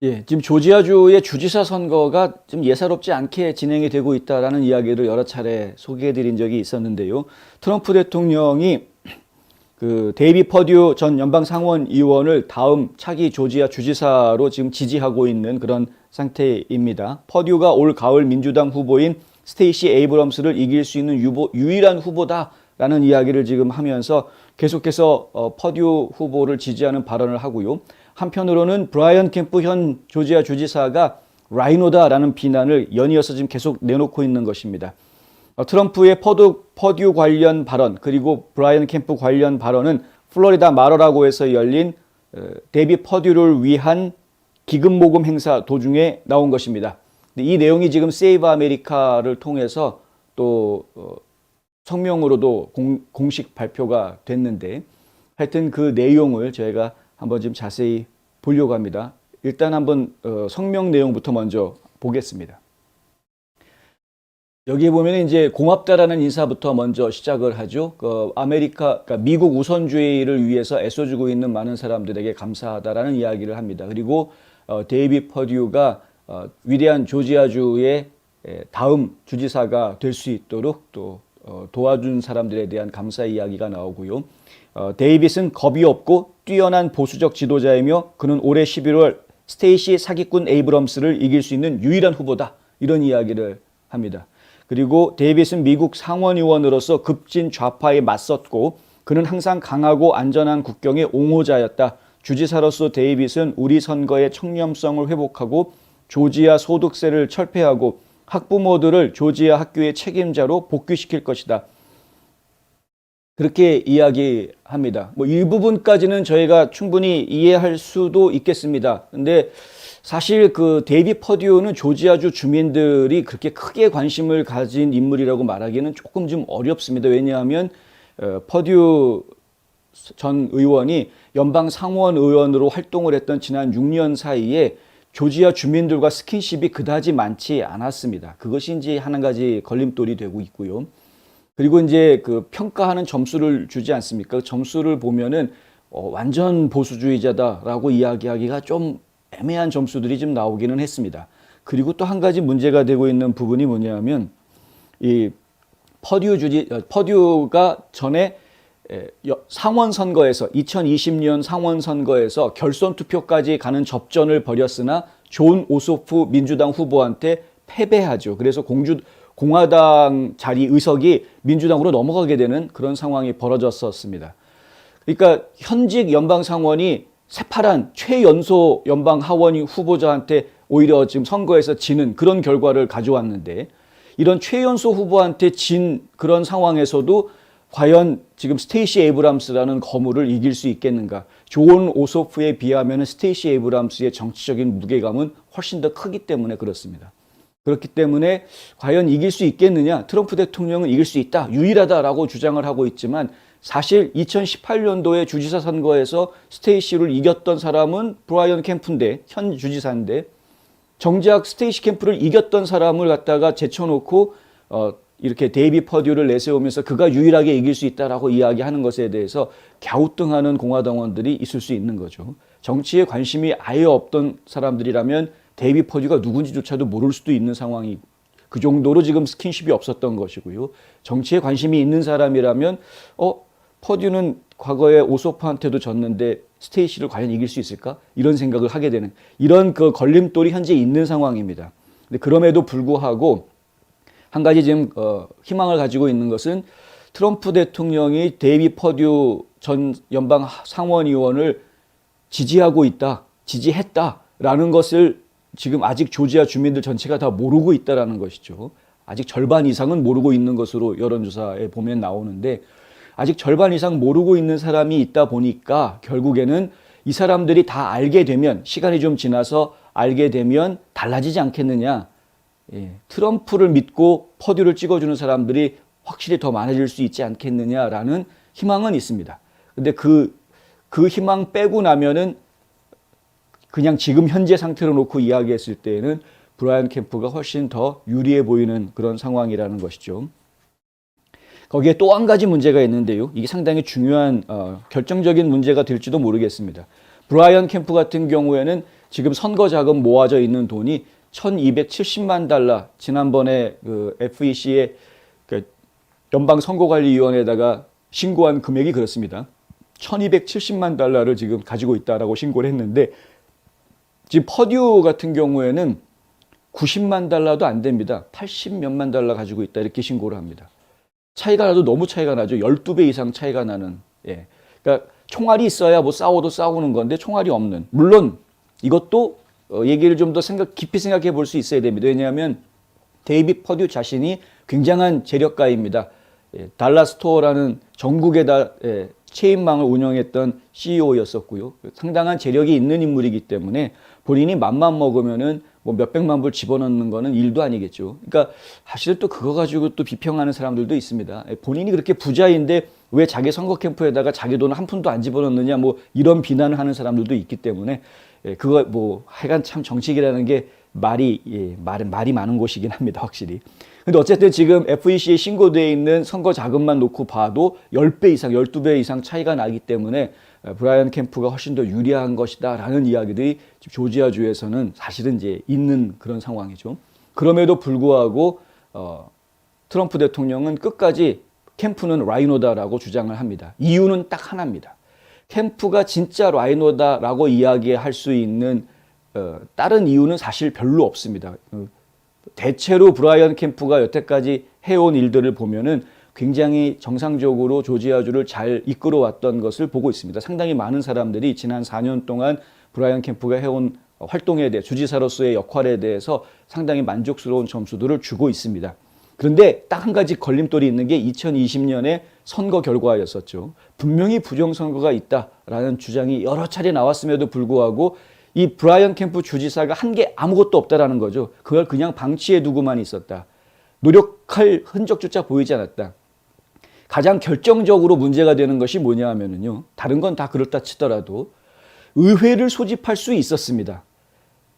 예, 지금 조지아주의 주지사 선거가 좀 예사롭지 않게 진행이 되고 있다라는 이야기를 여러 차례 소개해드린 적이 있었는데요. 트럼프 대통령이 그 데이비 퍼듀 전 연방 상원의원을 다음 차기 조지아 주지사로 지금 지지하고 있는 그런 상태입니다. 퍼듀가 올 가을 민주당 후보인 스테이시 에이브럼스를 이길 수 있는 유일한 후보다라는 이야기를 지금 하면서 계속해서 퍼듀 후보를 지지하는 발언을 하고요. 한편으로는 브라이언 캠프 현 조지아 주지사가 라이노다라는 비난을 연이어서 지금 계속 내놓고 있는 것입니다. 트럼프의 퍼듀 관련 발언 그리고 브라이언 캠프 관련 발언은 플로리다 마러라고 해서 열린 데이비 퍼듀를 위한 기금 모금 행사 도중에 나온 것입니다. 이 내용이 지금 세이브 아메리카를 통해서 또 성명으로도 공식 발표가 됐는데 하여튼 그 내용을 저희가 한번 좀 자세히 보려고 합니다. 일단 한번 성명 내용부터 먼저 보겠습니다. 여기에 보면 이제 고맙다라는 인사부터 먼저 시작을 하죠. 그러니까 미국 우선주의를 위해서 애써주고 있는 많은 사람들에게 감사하다라는 이야기를 합니다. 그리고 데이비 퍼듀가 위대한 조지아주의 다음 주지사가 될 수 있도록 또 도와준 사람들에 대한 감사 이야기가 나오고요. 데이빗은 겁이 없고 뛰어난 보수적 지도자이며 그는 올해 11월 스테이시 사기꾼 에이브럼스를 이길 수 있는 유일한 후보다. 이런 이야기를 합니다. 그리고 데이빗은 미국 상원의원으로서 급진 좌파에 맞섰고 그는 항상 강하고 안전한 국경의 옹호자였다. 주지사로서 데이빗은 우리 선거의 청렴성을 회복하고 조지아 소득세를 철폐하고 학부모들을 조지아 학교의 책임자로 복귀시킬 것이다. 그렇게 이야기합니다. 뭐 일부분까지는 저희가 충분히 이해할 수도 있겠습니다. 근데 사실 그 데이비 퍼듀는 조지아주 주민들이 그렇게 크게 관심을 가진 인물이라고 말하기는 조금 좀 어렵습니다. 왜냐하면 퍼듀 전 의원이 연방 상원 의원으로 활동을 했던 지난 6년 사이에 조지아 주민들과 스킨십이 그다지 많지 않았습니다. 그것이 이제 한 가지 걸림돌이 되고 있고요. 그리고 이제 그 평가하는 점수를 주지 않습니까? 점수를 보면은 완전 보수주의자다라고 이야기하기가 좀 애매한 점수들이 좀 나오기는 했습니다. 그리고 또 한 가지 문제가 되고 있는 부분이 뭐냐면 이 퍼듀가 전에 상원 선거에서 2020년 상원 선거에서 결선 투표까지 가는 접전을 벌였으나 존 오소프 민주당 후보한테 패배하죠. 그래서 공화당 자리 의석이 민주당으로 넘어가게 되는 그런 상황이 벌어졌었습니다. 그러니까 현직 연방 상원이 새파란 최연소 연방 하원 후보자한테 오히려 지금 선거에서 지는 그런 결과를 가져왔는데 이런 최연소 후보한테 진 그런 상황에서도 과연 지금 스테이시 에이브람스라는 거물을 이길 수 있겠는가? 존 오소프에 비하면 스테이시 에이브람스의 정치적인 무게감은 훨씬 더 크기 때문에 그렇습니다. 그렇기 때문에 과연 이길 수 있겠느냐? 트럼프 대통령은 이길 수 있다, 유일하다라고 주장을 하고 있지만 사실 2018년도에 주지사 선거에서 스테이시를 이겼던 사람은 브라이언 캠프인데 현 주지사인데 정작 스테이시 캠프를 이겼던 사람을 갖다가 제쳐놓고 이렇게 데이비 퍼듀를 내세우면서 그가 유일하게 이길 수 있다라고 이야기하는 것에 대해서 갸우뚱하는 공화당원들이 있을 수 있는 거죠. 정치에 관심이 아예 없던 사람들이라면 데이비 퍼듀가 누군지조차도 모를 수도 있는 상황이고 그 정도로 지금 스킨십이 없었던 것이고요. 정치에 관심이 있는 사람이라면 퍼듀는 과거에 오소프한테도 졌는데 스테이시를 과연 이길 수 있을까? 이런 생각을 하게 되는 이런 그 걸림돌이 현재 있는 상황입니다. 근데 그럼에도 불구하고 한 가지 지금 희망을 가지고 있는 것은 트럼프 대통령이 데이비 퍼듀 전 연방 상원의원을 지지하고 있다, 지지했다라는 것을 지금 아직 조지아 주민들 전체가 다 모르고 있다라는 것이죠. 아직 절반 이상은 모르고 있는 것으로 여론조사에 보면 나오는데 아직 절반 이상 모르고 있는 사람이 있다 보니까 결국에는 이 사람들이 다 알게 되면 시간이 좀 지나서 알게 되면 달라지지 않겠느냐. 트럼프를 믿고 퍼듀를 찍어주는 사람들이 확실히 더 많아질 수 있지 않겠느냐라는 희망은 있습니다. 근데 그 희망 빼고 나면은 그냥 지금 현재 상태로 놓고 이야기했을 때에는 브라이언 캠프가 훨씬 더 유리해 보이는 그런 상황이라는 것이죠. 거기에 또 한 가지 문제가 있는데요. 이게 상당히 중요한 결정적인 문제가 될지도 모르겠습니다. 브라이언 캠프 같은 경우에는 지금 선거 자금 모아져 있는 돈이 1270만 달러, 지난번에 그 FEC의 그 연방선거관리위원회에다가 신고한 금액이 그렇습니다. 1270만 달러를 지금 가지고 있다라고 신고를 했는데, 지금 퍼듀 같은 경우에는 90만 달러도 안 됩니다. 80 몇만 달러 가지고 있다 이렇게 신고를 합니다. 차이가 나도 너무 차이가 나죠. 12배 이상 차이가 나는. 예. 그러니까 총알이 있어야 뭐 싸워도 싸우는 건데 총알이 없는. 물론 이것도 얘기를 좀 더 깊이 생각해 볼 수 있어야 됩니다. 왜냐하면 데이빗 퍼듀 자신이 굉장한 재력가입니다. 예, 달라스토어라는 전국에다 체인망을 운영했던 CEO였었고요. 상당한 재력이 있는 인물이기 때문에 본인이 맘만 먹으면은 뭐 몇백만 불 집어넣는 거는 일도 아니겠죠. 그러니까 사실 또 그거 가지고 또 비평하는 사람들도 있습니다. 본인이 그렇게 부자인데 왜 자기 선거 캠프에다가 자기 돈을 한 푼도 안 집어넣느냐, 뭐 이런 비난을 하는 사람들도 있기 때문에 그거 뭐 하여간 참 정치기라는 게 말이 많은 곳이긴 합니다, 확실히. 근데 어쨌든 지금 FEC에 신고되어 있는 선거 자금만 놓고 봐도 10배 이상, 12배 이상 차이가 나기 때문에 브라이언 캠프가 훨씬 더 유리한 것이다 라는 이야기들이 조지아주에서는 사실은 이제 있는 그런 상황이죠. 그럼에도 불구하고 트럼프 대통령은 끝까지 캠프는 라이노다라고 주장을 합니다. 이유는 딱 하나입니다. 캠프가 진짜 라이노다라고 이야기할 수 있는 다른 이유는 사실 별로 없습니다. 대체로 브라이언 캠프가 여태까지 해온 일들을 보면은 굉장히 정상적으로 조지아주를 잘 이끌어왔던 것을 보고 있습니다. 상당히 많은 사람들이 지난 4년 동안 브라이언 캠프가 해온 활동에 대해, 주지사로서의 역할에 대해서 상당히 만족스러운 점수들을 주고 있습니다. 그런데 딱 한 가지 걸림돌이 있는 게 2020년의 선거 결과였었죠. 분명히 부정선거가 있다라는 주장이 여러 차례 나왔음에도 불구하고 이 브라이언 캠프 주지사가 한 게 아무것도 없다라는 거죠. 그걸 그냥 방치해 두고만 있었다. 노력할 흔적조차 보이지 않았다. 가장 결정적으로 문제가 되는 것이 뭐냐 하면은요, 다른 건 다 그렇다 치더라도 의회를 소집할 수 있었습니다.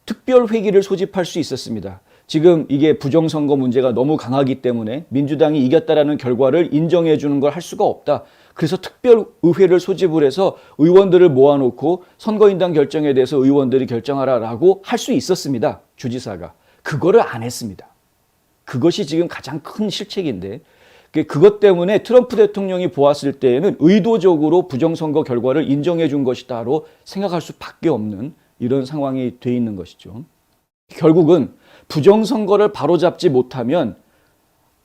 특별회기를 소집할 수 있었습니다. 지금 이게 부정선거 문제가 너무 강하기 때문에 민주당이 이겼다라는 결과를 인정해 주는 걸 할 수가 없다. 그래서 특별의회를 소집을 해서 의원들을 모아놓고 선거인단 결정에 대해서 의원들이 결정하라라고 할 수 있었습니다. 주지사가. 그거를 안 했습니다. 그것이 지금 가장 큰 실책인데, 그것 때문에 트럼프 대통령이 보았을 때에는 의도적으로 부정선거 결과를 인정해 준 것이다로 생각할 수밖에 없는 이런 상황이 돼 있는 것이죠. 결국은 부정선거를 바로잡지 못하면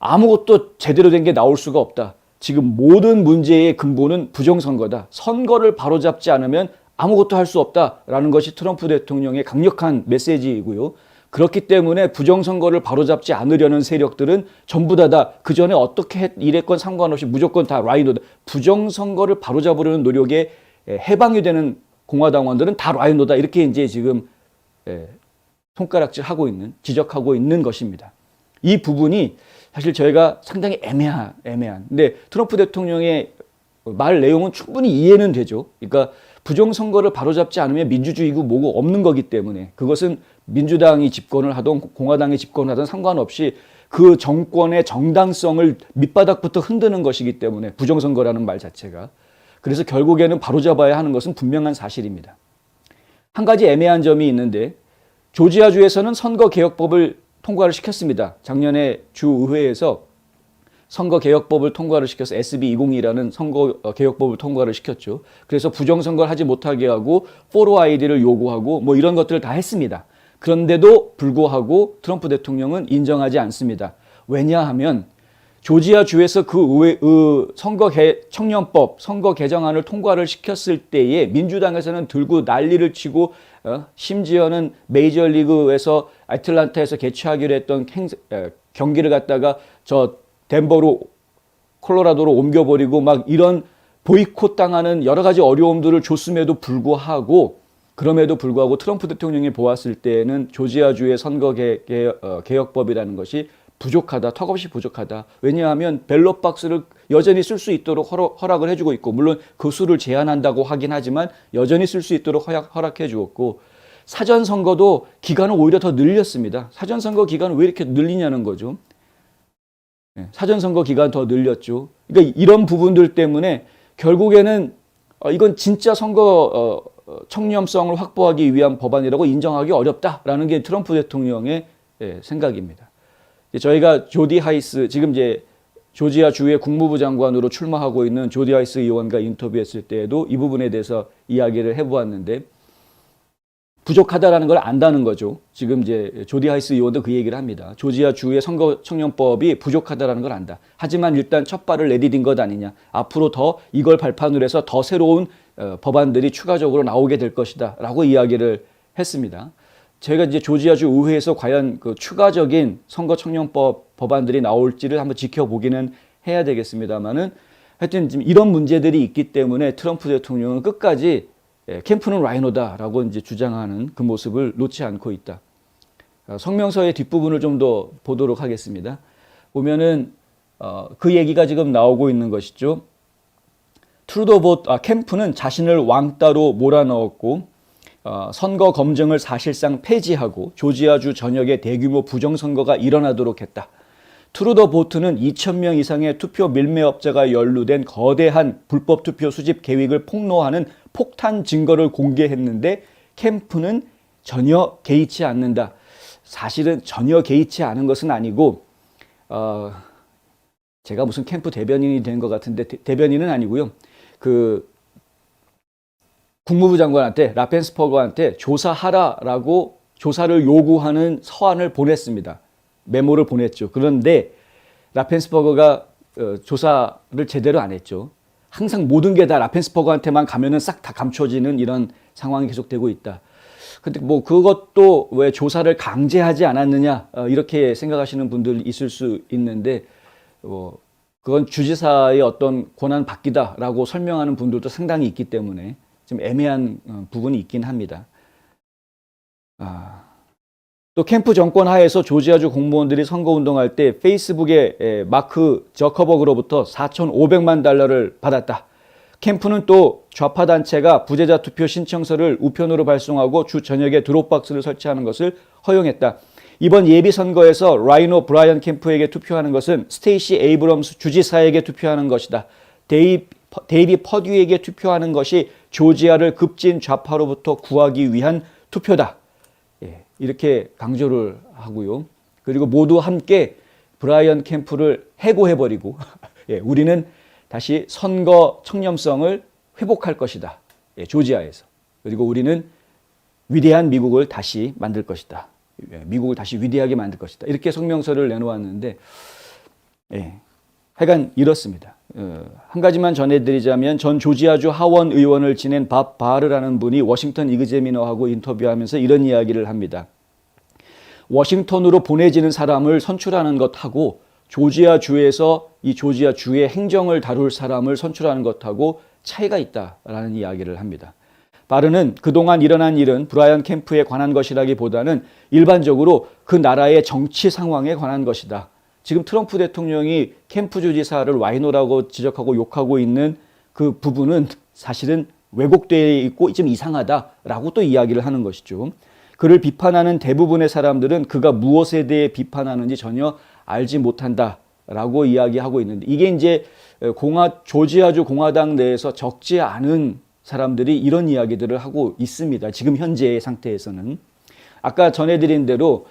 아무것도 제대로 된 게 나올 수가 없다. 지금 모든 문제의 근본은 부정선거다. 선거를 바로잡지 않으면 아무것도 할 수 없다라는 것이 트럼프 대통령의 강력한 메시지이고요. 그렇기 때문에 부정선거를 바로잡지 않으려는 세력들은 전부 다 그 전에 어떻게 이랬건 상관없이 무조건 다 라이노다. 부정선거를 바로잡으려는 노력에 해방이 되는 공화당원들은 다 라이노다. 이렇게 이제 지금 손가락질하고 있는, 지적하고 있는 것입니다. 이 부분이 사실 저희가 상당히 애매한. 근데 트럼프 대통령의 말 내용은 충분히 이해는 되죠. 그러니까 부정선거를 바로잡지 않으면 민주주의고 뭐고 없는 거기 때문에, 그것은 민주당이 집권을 하던 공화당이 집권을 하던 상관없이 그 정권의 정당성을 밑바닥부터 흔드는 것이기 때문에, 부정선거라는 말 자체가. 그래서 결국에는 바로잡아야 하는 것은 분명한 사실입니다. 한 가지 애매한 점이 있는데, 조지아주에서는 선거개혁법을 통과를 시켰습니다. 작년에 주의회에서 선거개혁법을 통과를 시켜서 SB202라는 선거개혁법을 통과를 시켰죠. 그래서 부정선거를 하지 못하게 하고 포로 아이디를 요구하고 뭐 이런 것들을 다 했습니다. 그런데도 불구하고 트럼프 대통령은 인정하지 않습니다. 왜냐하면 조지아주에서 청년법 선거 개정안을 통과를 시켰을 때에 민주당에서는 들고 난리를 치고 심지어는 메이저리그에서 애틀란타에서 개최하기로 했던 경기를 갖다가 저 덴버로, 콜로라도로 옮겨버리고 막 이런 보이콧 당하는 여러 가지 어려움들을 줬음에도 불구하고, 그럼에도 불구하고 트럼프 대통령이 보았을 때에는 조지아주의 선거개혁법이라는 것이 부족하다, 턱없이 부족하다. 왜냐하면 벨롯 박스를 여전히 쓸 수 있도록 허락을 해주고 있고, 물론 그 수를 제한한다고 하긴 하지만 여전히 쓸 수 있도록 허락해 주었고, 사전선거도 기간을 오히려 더 늘렸습니다. 사전선거 기간을 왜 이렇게 늘리냐는 거죠. 사전선거 기간 더 늘렸죠. 그러니까 이런 부분들 때문에 결국에는 이건 진짜 선거 청렴성을 확보하기 위한 법안이라고 인정하기 어렵다라는 게 트럼프 대통령의 생각입니다. 저희가 조디 하이스, 지금 이제 조지아 주의 국무부 장관으로 출마하고 있는 조디 하이스 의원과 인터뷰했을 때에도 이 부분에 대해서 이야기를 해보았는데, 부족하다라는 걸 안다는 거죠. 지금 이제 조디 하이스 의원도 그 얘기를 합니다. 조지아 주의 선거 청년법이 부족하다라는 걸 안다. 하지만 일단 첫 발을 내디딘 것 아니냐. 앞으로 더 이걸 발판으로 해서 더 새로운 법안들이 추가적으로 나오게 될 것이다 라고 이야기를 했습니다. 제가 이제 조지아주 의회에서 과연 그 추가적인 선거 청년법 법안들이 나올지를 한번 지켜보기는 해야 되겠습니다만은, 하여튼 지금 이런 문제들이 있기 때문에 트럼프 대통령은 끝까지 캠프는 라이노다라고 이제 주장하는 그 모습을 놓지 않고 있다. 성명서의 뒷부분을 좀 더 보도록 하겠습니다. 보면은 그 얘기가 지금 나오고 있는 것이죠. 캠프는 자신을 왕따로 몰아넣었고 선거 검증을 사실상 폐지하고 조지아주 전역에 대규모 부정선거가 일어나도록 했다. 트루더 보트는 2,000명 이상의 투표 밀매업자가 연루된 거대한 불법 투표 수집 계획을 폭로하는 폭탄 증거를 공개했는데 캠프는 전혀 개의치 않는다. 사실은 전혀 개의치 않은 것은 아니고 제가 무슨 캠프 대변인이 된 것 같은데 대변인은 아니고요. 그 국무부 장관한테 라펜스퍼거한테 조사하라라고 조사를 요구하는 서한을 보냈습니다. 메모를 보냈죠. 그런데 라펜스버거가 조사를 제대로 안 했죠. 항상 모든 게 다 라펜스버거한테만 가면은 싹 다 감춰지는 이런 상황이 계속되고 있다. 근데 뭐 그것도 왜 조사를 강제하지 않았느냐 이렇게 생각하시는 분들 있을 수 있는데 그건 주지사의 어떤 권한 받기다라고 설명하는 분들도 상당히 있기 때문에 좀 애매한 부분이 있긴 합니다. 또 캠프 정권 하에서 조지아주 공무원들이 선거운동할 때 페이스북에 마크 저커버그로부터 4,500만 달러를 받았다. 캠프는 또 좌파 단체가 부재자 투표 신청서를 우편으로 발송하고 주 전역에 드롭박스를 설치하는 것을 허용했다. 이번 예비선거에서 라이노 브라이언 캠프에게 투표하는 것은 스테이시 에이브럼스 주지사에게 투표하는 것이다. 데이비 퍼듀에게 투표하는 것이 조지아를 급진 좌파로부터 구하기 위한 투표다. 이렇게 강조를 하고요. 그리고 모두 함께 브라이언 캠프를 해고해버리고 우리는 다시 선거 청렴성을 회복할 것이다. 조지아에서. 그리고 우리는 위대한 미국을 다시 만들 것이다. 미국을 다시 위대하게 만들 것이다. 이렇게 성명서를 내놓았는데 하여간 이렇습니다. 한 가지만 전해드리자면 전 조지아주 하원 의원을 지낸 밥 바르라는 분이 워싱턴 이그제미너하고 인터뷰하면서 이런 이야기를 합니다. 워싱턴으로 보내지는 사람을 선출하는 것하고 조지아주에서 이 조지아주의 행정을 다룰 사람을 선출하는 것하고 차이가 있다라는 이야기를 합니다. 바르는 그동안 일어난 일은 브라이언 캠프에 관한 것이라기보다는 일반적으로 그 나라의 정치 상황에 관한 것이다. 지금 트럼프 대통령이 캠프 주지사를 와이노라고 지적하고 욕하고 있는 그 부분은 사실은 왜곡되어 있고 좀 이상하다라고 또 이야기를 하는 것이죠. 그를 비판하는 대부분의 사람들은 그가 무엇에 대해 비판하는지 전혀 알지 못한다라고 이야기하고 있는데, 이게 이제 조지아주 공화당 내에서 적지 않은 사람들이 이런 이야기들을 하고 있습니다. 지금 현재의 상태에서는. 아까 전해드린 대로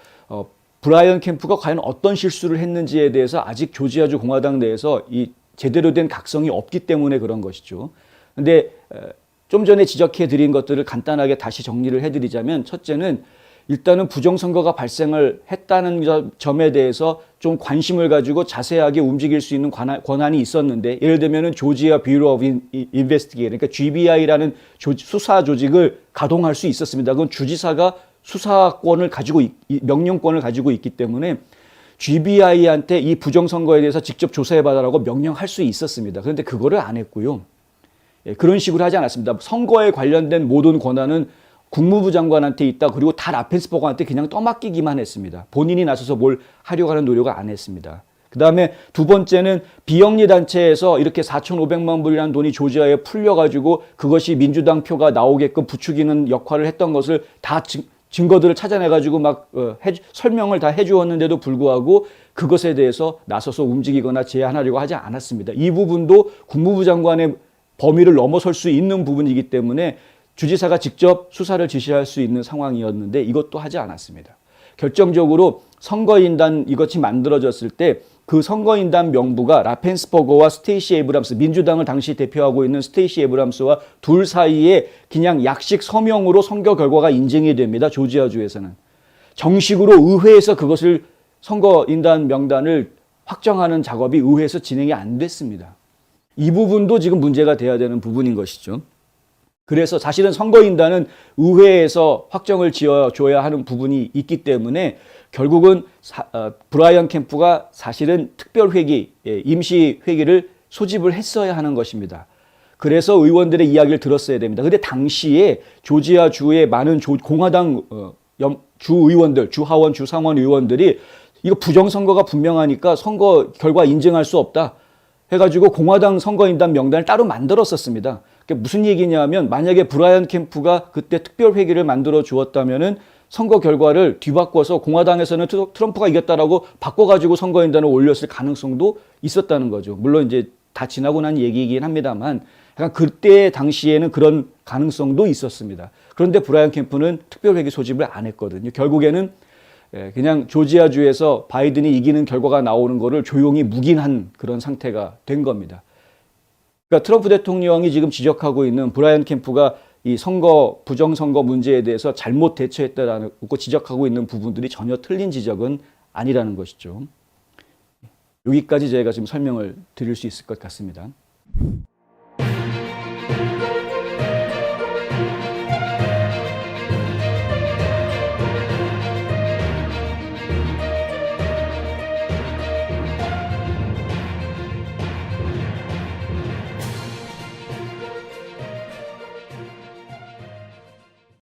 브라이언 캠프가 과연 어떤 실수를 했는지에 대해서 아직 조지아주 공화당 내에서 이 제대로 된 각성이 없기 때문에 그런 것이죠. 근데 좀 전에 지적해 드린 것들을 간단하게 다시 정리를 해드리자면, 첫째는 일단은 부정선거가 발생을 했다는 점에 대해서 좀 관심을 가지고 자세하게 움직일 수 있는 권한이 있었는데, 예를 들면 조지아 뷰로 오브 인베스티게이션, 그러니까 GBI라는 수사 조직을 가동할 수 있었습니다. 그건 주지사가 수사권을 가지고 명령권을 가지고 있기 때문에 GBI한테 이 부정선거에 대해서 직접 조사해봐달라고 명령할 수 있었습니다. 그런데 그거를 안 했고요. 그런 식으로 하지 않았습니다. 선거에 관련된 모든 권한은 국무부 장관한테 있다. 그리고 다 라펜스버거한테 그냥 떠맡기기만 했습니다. 본인이 나서서 뭘 하려고 하는 노력을 안 했습니다. 그 다음에 두 번째는 비영리 단체에서 이렇게 4,500만 불이라는 돈이 조지아에 풀려가지고 그것이 민주당 표가 나오게끔 부추기는 역할을 했던 것을 다 증거들을 찾아내가지고 막 설명을 다 해주었는데도 불구하고 그것에 대해서 나서서 움직이거나 제안하려고 하지 않았습니다. 이 부분도 국무부 장관의 범위를 넘어설 수 있는 부분이기 때문에 주지사가 직접 수사를 지시할 수 있는 상황이었는데 이것도 하지 않았습니다. 결정적으로 선거인단 이것이 만들어졌을 때 그 선거인단 명부가 라펜스버거와 스테이시 에이브람스, 민주당을 당시 대표하고 있는 스테이시 에이브람스와 둘 사이에 그냥 약식 서명으로 선거 결과가 인증이 됩니다. 조지아주에서는. 정식으로 의회에서 그것을 선거인단 명단을 확정하는 작업이 의회에서 진행이 안 됐습니다. 이 부분도 지금 문제가 돼야 되는 부분인 것이죠. 그래서 사실은 선거인단은 의회에서 확정을 지어줘야 하는 부분이 있기 때문에 결국은 브라이언 캠프가 사실은 특별회기, 임시회기를 소집을 했어야 하는 것입니다. 그래서 의원들의 이야기를 들었어야 됩니다. 근데 당시에 조지아 주의 많은 공화당 주 의원들, 주하원, 주상원 의원들이 이거 부정선거가 분명하니까 선거 결과 인증할 수 없다 해가지고 공화당 선거인단 명단을 따로 만들었었습니다. 그게 무슨 얘기냐면 만약에 브라이언 캠프가 그때 특별회기를 만들어 주었다면은 선거 결과를 뒤바꿔서 공화당에서는 트럼프가 이겼다라고 바꿔가지고 선거인단을 올렸을 가능성도 있었다는 거죠. 물론 이제 다 지나고 난 얘기이긴 합니다만 약간 그때 당시에는 그런 가능성도 있었습니다. 그런데 브라이언 캠프는 특별회기 소집을 안 했거든요. 결국에는 그냥 조지아주에서 바이든이 이기는 결과가 나오는 거를 조용히 묵인한 그런 상태가 된 겁니다. 그러니까 트럼프 대통령이 지금 지적하고 있는 브라이언 캠프가 이 부정선거 문제에 대해서 잘못 대처했다라고 지적하고 있는 부분들이 전혀 틀린 지적은 아니라는 것이죠. 여기까지 저희가 지금 설명을 드릴 수 있을 것 같습니다.